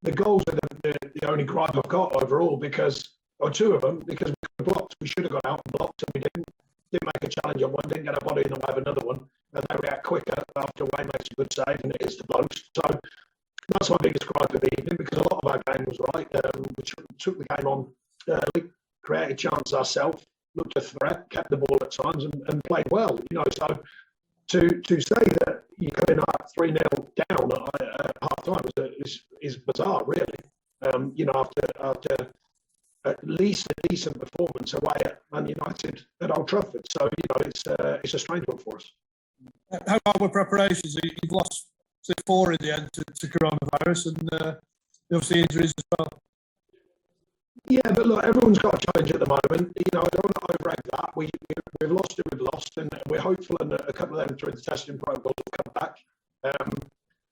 the goals are the only gripe I've got overall or two of them, because we blocked. We should have gone out and blocked, and we didn't. Didn't make a challenge on one, didn't get a body in the way of another one, and they react quicker after Wayne makes a good save and it hits the post. So that's my biggest gripe of the evening, because a lot of our game was right. We took the game on early, created chances ourselves, looked a threat, kept the ball at times, and played well. So to say that you come in at 3-0 down at half time is bizarre, really. After at least a decent performance away at Man United at Old Trafford. So, it's a strange one for us. How were preparations? You've lost 4 in the end to coronavirus, and obviously injuries as well. Yeah, but look, everyone's got a challenge at the moment. I don't want to overrate that. We've lost it, we've lost, and we're hopeful that a couple of them through the testing protocols will come back.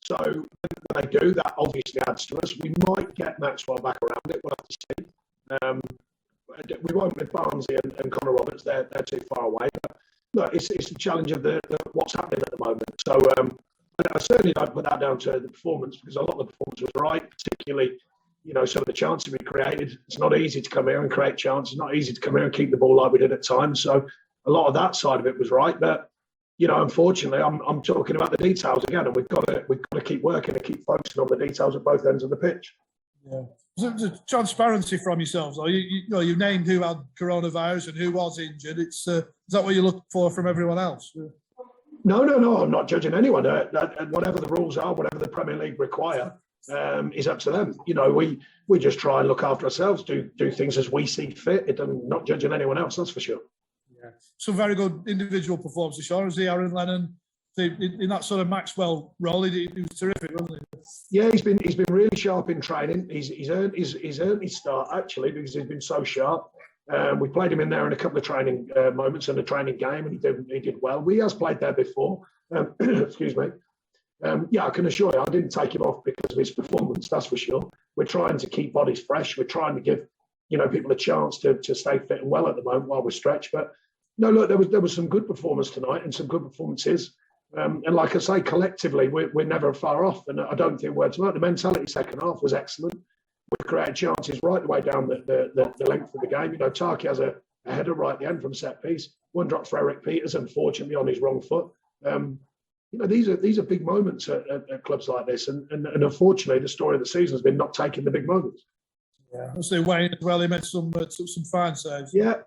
So when they do, that obviously adds to us. We might get Maxwell back around it. We'll have to see. We won't with Barnsley and Connor Roberts. They're too far away. But look, it's a challenge of the what's happening at the moment. So I certainly don't put that down to the performance, because a lot of the performance was right, particularly some of the chances we created. It's not easy to come here and create chances. It's not easy to come here and keep the ball like we did at times. So a lot of that side of it was right. But unfortunately, I'm talking about the details again, and we've got to keep working and keep focusing on the details at both ends of the pitch. Yeah. The transparency from yourselves. You named who had coronavirus and who was injured. Is that what you look for from everyone else? No. I'm not judging anyone. Whatever the rules are, whatever the Premier League require, is up to them. We just try and look after ourselves, do things as we see fit. Not judging anyone else, that's for sure. Yeah. Some very good individual performances, Sean. Was Aaron Lennon in that sort of Maxwell role? He was terrific, wasn't he? Yeah, he's been really sharp in training. He's earned his start, actually, because he's been so sharp. We played him in there in a couple of training moments in a training game, and he did well. He has played there before. Excuse me. I can assure you, I didn't take him off because of his performance. That's for sure. We're trying to keep bodies fresh. We're trying to give people a chance to stay fit and well at the moment while we're stretched. But no, look, there was some good performance tonight and some good performances. And like I say, collectively, we're never far off. And I don't think we're tonight. The mentality second half was excellent. We created chances right the way down the length of the game. Tarky has a header right at the end from set piece. One drop for Eric Peters, unfortunately, on his wrong foot. These are big moments at clubs like this. And unfortunately, the story of the season has been not taking the big moments. Yeah, I see Wayne as well. He made some fine saves. Yeah,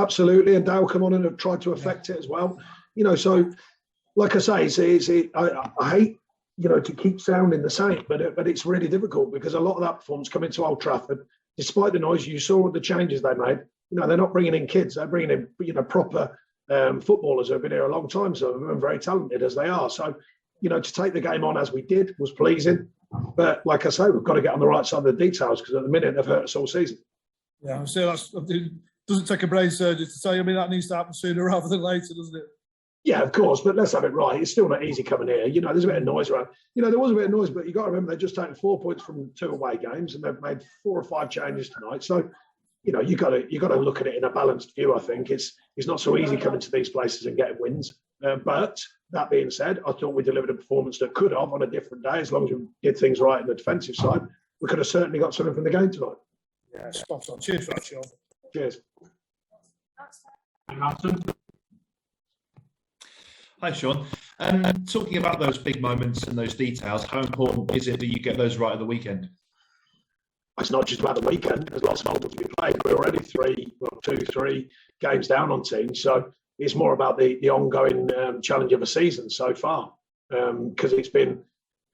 absolutely. And Dale come on and have tried to affect it as well. So like I say, I hate to keep sounding the same, but it's really difficult, because a lot of that performance coming to Old Trafford, despite the noise, you saw the changes they made. They're not bringing in kids; they're bringing in proper footballers who have been here a long time, so and very talented as they are. So to take the game on as we did was pleasing. But like I say, we've got to get on the right side of the details, because at the minute they've hurt us all season. Yeah, so it doesn't take a brain surgeon to say. I mean, that needs to happen sooner rather than later, doesn't it? Yeah, of course, but let's have it right. It's still not easy coming here. There's a bit of noise around. There was a bit of noise, but you got to remember they've just taken 4 points from 2 away games, and they've made 4 or 5 changes tonight. So, you got to look at it in a balanced view. I think it's not so easy coming to these places and getting wins. But that being said, I thought we delivered a performance that could have on a different day, as long as we did things right on the defensive side. We could have certainly got something from the game tonight. Yeah, spot on. Cheers for that, Sean. Cheers. Hi, Sean. Talking about those big moments and those details, how important is it that you get those right at the weekend? It's not just about the weekend. There's lots of football to be played. We're already 2-3 games down on teams. So it's more about the ongoing challenge of a season so far. Because it's been,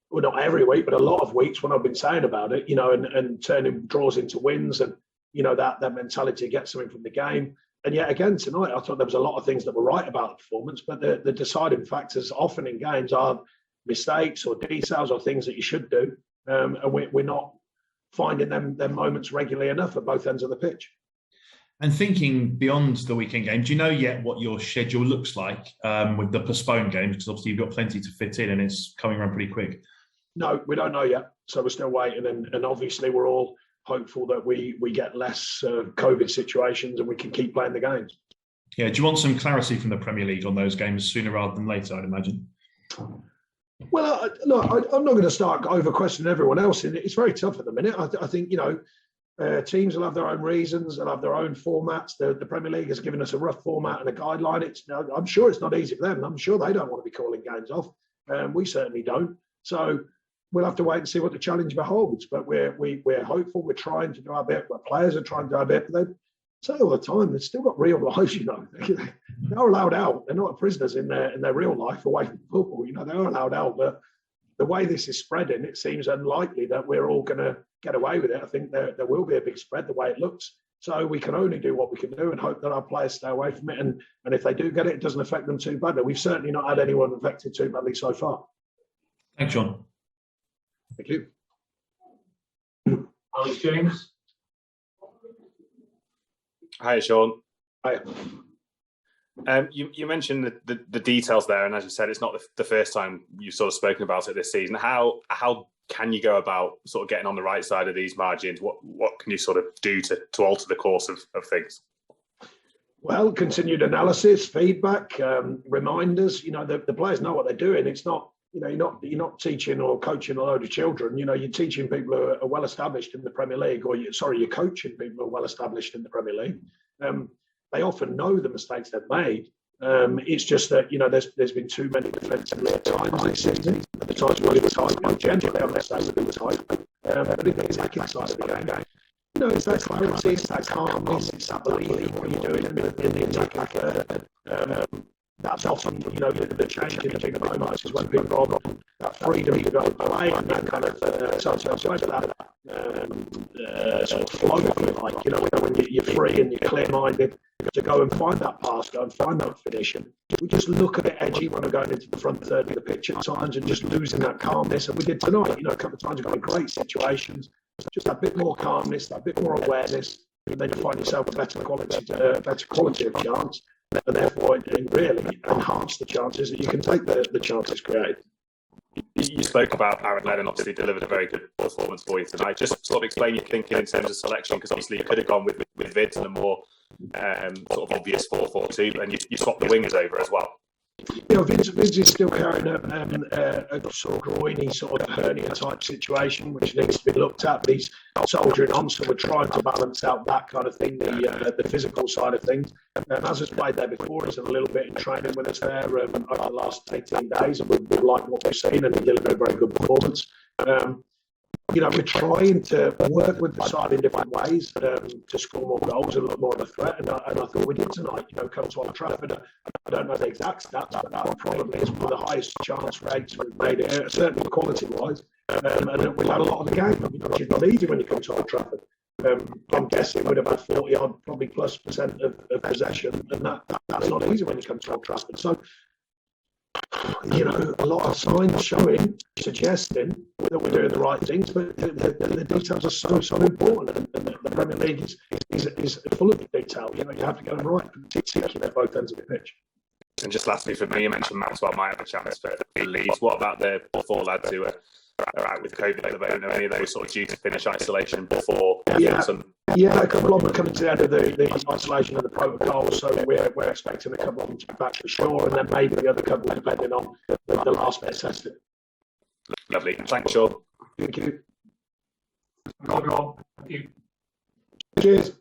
well, not every week, but a lot of weeks when I've been saying about it, and turning draws into wins, and, that mentality to get something from the game. And yet again, tonight, I thought there was a lot of things that were right about the performance, but the deciding factors often in games are mistakes or details or things that you should do. And we're not finding them moments regularly enough at both ends of the pitch. And thinking beyond the weekend game, do you know yet what your schedule looks like with the postponed games? Because obviously you've got plenty to fit in and it's coming around pretty quick. No, we don't know yet. So we're still waiting. And obviously we're all hopeful that we get less COVID situations and we can keep playing the games. Yeah, do you want some clarity from the Premier League on those games sooner rather than later, I'd imagine? Well, look, I'm not going to start over questioning everyone else. It's very tough at the minute. I think, teams will have their own reasons, they'll have their own formats. The Premier League has given us a rough format and a guideline. I'm sure it's not easy for them. I'm sure they don't want to be calling games off. We certainly don't. So we'll have to wait and see what the challenge beholds. But we're hopeful. We're trying to do our bit. Our players are trying to do our bit. But they say all the time, they've still got real lives. They're allowed out. They're not prisoners in their real life away from football. They're allowed out. But the way this is spreading, it seems unlikely that we're all going to get away with it. I think there will be a big spread the way it looks. So we can only do what we can do and hope that our players stay away from it. And if they do get it, it doesn't affect them too badly. We've certainly not had anyone affected too badly so far. Thanks, Sean. Thank you. Alex James. Hi, Sean. Hi. You mentioned the details there, and as you said, it's not the first time you've sort of spoken about it this season. How can you go about sort of getting on the right side of these margins? What can you sort of do to alter the course of things? Well, continued analysis, feedback, reminders. The players know what they're doing. It's not, you're not teaching or coaching a load of children. You're teaching people who are well established in the Premier League, or you're coaching people who are well established in the Premier League. They often know the mistakes they've made. It's just that, there's been too many defensively at times this season. At the times when it was high, generally on mistakes when it was high. But in the attacking side of the game, it's that clarity, it's that calmness, it's that belief in what you're doing in the attacking third. That's often, the change in the big moments is when people are on that freedom to go and play and that kind of sort of flow, if you like, when you're free and you're clear-minded to go and find that pass, go and find that finish. And we just look a bit edgy when we're going into the front third of the pitch at times and just losing that calmness. And we did tonight, a couple of times we've got in great situations, just a bit more calmness, that bit more awareness, and then you find yourself a better quality of chance. And therefore, it really enhances the chances that you can take the chances created. You spoke about Aaron Lennon, obviously delivered a very good performance for you tonight. Just sort of explain your thinking in terms of selection, because obviously you could have gone with Vids and a more sort of obvious 4-4-2, and you swapped the wingers over as well. Vince is still carrying a sort of groiny, sort of hernia type situation, which needs to be looked at. But he's soldiering on, so we're trying to balance out that kind of thing, the physical side of things. As has played there before, he's done a little bit in training with us there over the last 18 days, and we've liked what we've seen, and he delivered a very good performance. We're trying to work with the side in different ways to score more goals and look more of a threat. And I thought we did tonight. Come to Old Trafford. I don't know the exact stats, but that probably is one of the highest chance rates we've made it, certainly quality-wise. And we've had a lot of the game. Which is not easy when you come to Old Trafford. I'm guessing we'd have had 40-odd, probably +% of possession, and that's not easy when you come to Old Trafford. So, a lot of signs suggesting that we're doing the right things, but the details are so important, and the Premier League is full of detail. You have to get them right, particularly at both ends of the pitch. And just lastly for me, you mentioned Maxwell might have a chance for Leeds. What about the 4 lads who are out with COVID at the moment? Are any of those sort of due to finish isolation before? Yeah, a couple of them are coming to the end of the isolation and the protocol, so we're expecting a couple of them to be back for sure, and then maybe the other couple depending on the last bit tested. Lovely. Thanks, Sean. Thank you. Thank you. Cheers.